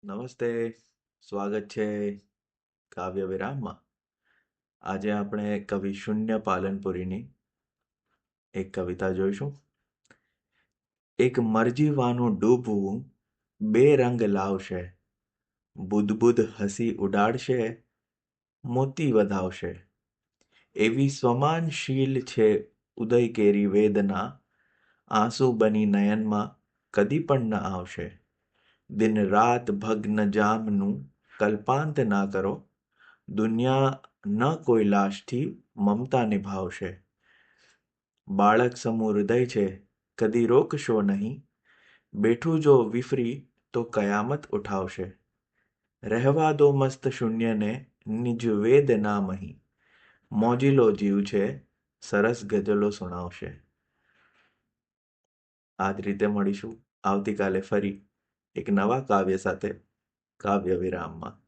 નમસ્તે, સ્વાગત છે કાવ્ય વિરામમાં. આજે આપણે કવિ શૂન્ય પાલનપુરીની એક કવિતા જોઈશું. એક મરજીવાનું ડૂબવું બે રંગ લાવશે, બુદ્ધ હસી ઉડાડશે, મોતી વધાવશે. એવી સ્વમાનશીલ છે ઉદય કેરી વેદના, આંસુ બની નયનમાં કદી પણ ન આવશે. દિન રાત ભગ્ન જામનું કલ્પાંત ના કરો, દુનિયા ન કોઈ લાશથી મમતા નિભાવશે. બાળક સમૂહ હૃદય છે કદી રોકશો નહીં, બેઠું જો વિફરી તો કયામત ઉઠાવશે. રહેવા દો મસ્ત શૂન્યને નિજ વેદના મહી, મોજીલો જીવ છે સરસ ગઝલો સુણાવશે. આ જ રીતે મળીશું આવતીકાલે ફરી એક નવા કાવ્ય સાથે કાવ્ય વિરામમાં.